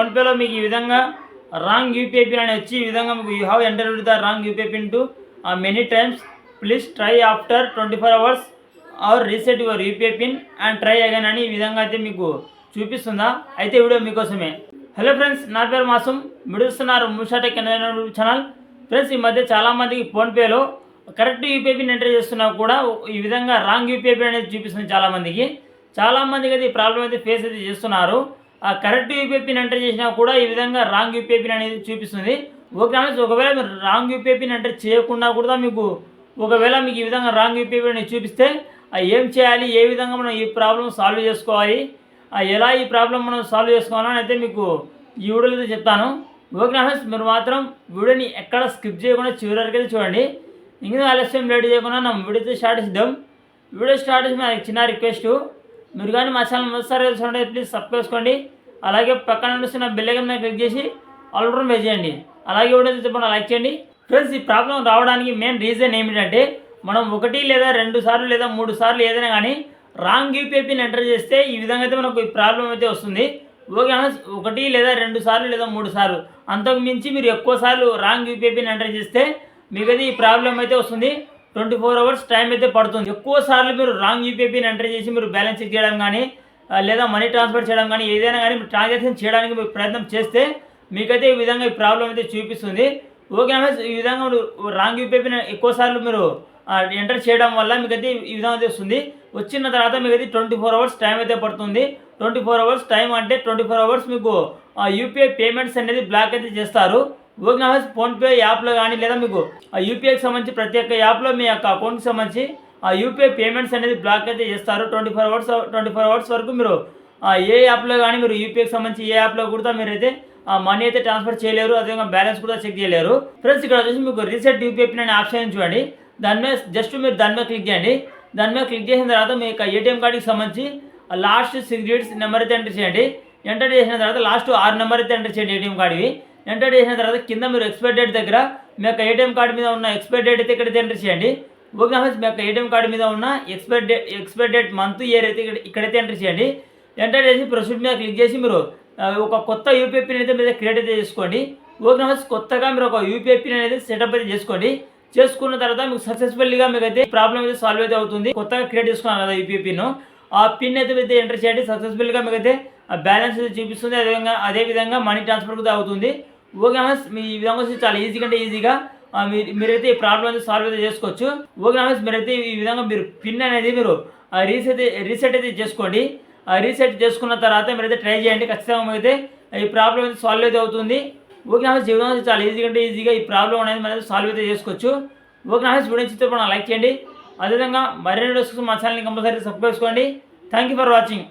ఫోన్పేలో మీకు ఈ విధంగా రాంగ్ యూపీఐ పిన్ అని వచ్చి ఈ విధంగా మీకు you have entered the wrong UPI PIN too many times, please try after 24 hours or reset your UPI PIN and try again అని ఈ విధంగా అయితే మీకు చూపిస్తుందా. అయితే వీడియో మీకోసమే. హలో ఫ్రెండ్స్, నా పేరు మాసం, విడుస్తున్నారు మూషాటెక్ ఛానల్. ఫ్రెండ్స్, ఈ మధ్య చాలామందికి ఫోన్పేలో కరెక్ట్ యూపీఐ పిన్ ఎంటర్ చేస్తున్నా కూడా ఈ విధంగా రాంగ్ యూపీఐ పిన్ అనేది చూపిస్తుంది. చాలామందికి అయితే ఈ ప్రాబ్లం అయితే ఫేస్ అయితే చేస్తున్నారు. ఆ కరెక్ట్ యూపీఐ పిన్ ఎంటర్ చేసినా కూడా ఈ విధంగా రాంగ్ యూపీఐ పిన్ అనేది చూపిస్తుంది. ఒకవేళ మీరు రాంగ్ యూపీఐ పిన్ ఎంటర్ చేయకుండా కూడా ఒకవేళ మీకు ఈ విధంగా రాంగ్ యూపీఐ పిన్ చూపిస్తే ఏం చేయాలి, ఏ విధంగా మనం ఈ ప్రాబ్లం సాల్వ్ చేసుకోవాలి, ఎలా ఈ ప్రాబ్లం మనం సాల్వ్ చేసుకోవాలని అయితే మీకు ఈ వీడియోలో అయితే చెప్తాను. మీరు మాత్రం వీడియోని ఎక్కడ స్కిప్ చేయకుండా చివరి వరకు అయితే చూడండి. ఇంకా ఆలస్యం లేట్ చేయకుండా నా వీడియో స్టార్ట్ చేద్దాం. వీడియో స్టార్ట్ చేసి నాకు చిన్న రిక్వెస్ట్, మీరు కానీ మా ఛానల్ మొదటిసారి తెలుసుకుంటే ప్లీజ్ సబ్స్క్రైబ్ చేసుకోండి. అలాగే పక్కన చూస్తున్న బెల్ ఐకాన్ మీద క్లిక్ చేసి ఆల్ ఓవర్ పే చేయండి. అలాగే వీడియో చెప్పండి, లైక్ చేయండి. ఫ్రెండ్స్, ఈ ప్రాబ్లం రావడానికి మెయిన్ రీజన్ ఏమిటంటే మనం 1 లేదా 2 సార్లు లేదా 3 సార్లు ఏదైనా కానీ రాంగ్ యూపీఐ పిన్ ఎంటర్ చేస్తే ఈ విధంగా అయితే మనకు ఈ ప్రాబ్లం అయితే వస్తుంది. 1 లేదా 2 సార్లు లేదా 3 సార్లు అంతకు మించి మీరు ఎక్కువ సార్లు రాంగ్ యూపీఐ పిన్ ఎంటర్ చేస్తే మీకైతే ఈ ప్రాబ్లం అయితే వస్తుంది. 24 hours టైం అయితే పడుతుంది. ఎక్కువ సార్లు మీరు రాంగ్ యూపీఐ పిన్ ఎంటర్ చేసి మీరు బ్యాలెన్స్ చెక్ చేయడం కానీ లేదా మనీ ట్రాన్స్ఫర్ చేయడం కానీ ఏదైనా కానీ మీరు ట్రాన్సాక్షన్ చేయడానికి మీరు ప్రయత్నం చేస్తే మీకైతే ఈ విధంగా ఈ ప్రాబ్లం అయితే చూపిస్తుంది. ఈ విధంగా రాంగ్ యూపీఐ పిన్ ఎక్కువ సార్లు మీరు ఎంటర్ చేయడం వల్ల మీకైతే ఈ విధంగా అయితే వస్తుంది. వచ్చిన తర్వాత మీకైతే 24 hours టైం అయితే పడుతుంది. 24 hours టైం అంటే 24 hours మీకు యూపీఐ పేమెంట్స్ అనేది బ్లాక్ అయితే చేస్తారు. ఫోన్పే యాప్లో కానీ లేదా మీకు యూపీఐకి సంబంధించి ప్రతి ఒక్క యాప్లో మీ యొక్క అకౌంట్కి సంబంధించి యూపీఐ పేమెంట్స్ అనేది బ్లాక్ అయితే చేస్తారు. 24 hours వరకు మీరు ఏ యాప్లో కానీ మీరు యూపీఐకి సంబంధించి ఏ యాప్లో కూడా మీరైతే మనీ అయితే ట్రాన్స్ఫర్ చేయలేరు, అదేవిధంగా బ్యాలెన్స్ కూడా చెక్ చేయలేరు. ఫ్రెండ్స్, ఇక్కడ వచ్చేసి మీకు రీసెట్ యూపీఐ పిన్ అనే ఆప్షన్ చూడండి. దాని మీద మీరు దాని మీద క్లిక్ చేయండి. దాని మీద క్లిక్ చేసిన తర్వాత మీ యొక్క ఏటీఎం కార్డుకి సంబంధించి లాస్ట్ 6 digits నెంబర్ అయితే ఎంటర్ చేయండి. ఎంటర్ చేసిన తర్వాత లాస్ట్ 6 నెంబర్ అయితే ఎంటర్ చేయండి ఏటీఎం కార్డువి. ఎంటర్ చేసిన తర్వాత కింద మీరు ఎక్స్పైరీ డేట్ దగ్గర మీ యొక్క ఏటీఎం కార్డు మీద ఉన్న ఎక్స్పైరీ డేట్ అయితే ఇక్కడైతే ఎంటర్ చేయండి. మీ యొక్క ఏటీఎం కార్డు మీద ఉన్న ఎక్స్పైరీ డేట్ మంత్ ఇయర్ అయితే ఇక్కడైతే ఎంటర్ చేయండి. ఎంటర్ చేసి ప్రొసీడ్ మీద క్లిక్ చేసి మీరు ఒక కొత్త యూపీఐ పిన్ అయితే మీద క్రియేట్ అయితే చేసుకోండి. కొత్తగా మీరు ఒక యూపీఐ పిన్ అనేది సెటప్ అయితే చేసుకోండి. చేసుకున్న తర్వాత మీకు సక్సెస్ఫుల్గా మీకు అయితే ప్రాబ్లం అయితే సాల్వ్ అయితే అవుతుంది. కొత్తగా క్రియేట్ చేసుకున్నాను కదా యూపీఐ పిన్, ఆ పిన్ అయితే ఎంటర్ చేయండి. సక్సెస్ఫుల్గా మీకు అయితే బ్యాలెన్స్ అయితే చూపిస్తుంది. అదేవిధంగా మనీ ట్రాన్స్ఫర్ కూడా అవుతుంది. మీ ఈ విధంగా చాలా ఈజీగా మీరైతే ఈ ప్రాబ్లం అయితే సాల్వ్ అయితే చేసుకోవచ్చు. మీరైతే ఈ విధంగా మీరు పిన్ అనేది మీరు రీసెట్ అయితే చేసుకోండి. రీసెట్ చేసుకున్న తర్వాత మీరైతే ట్రై చేయండి. ఖచ్చితంగా మీరైతే ఈ ప్రాబ్లం అయితే సాల్వ్ అయితే అవుతుంది. జీవితంలో చాలా ఈజీగా ఈ ప్రాబ్లం అనేది మనం సాల్వ్ అయితే చేసుకోవచ్చు. వీడియో చిత్రం లైక్ చేయండి. అదేవిధంగా మరిన్ని వీడియోస్ మా ఛానల్ని కంపల్సరీ సబ్స్క్రైబ్ చేసుకోండి. Thank you for watching.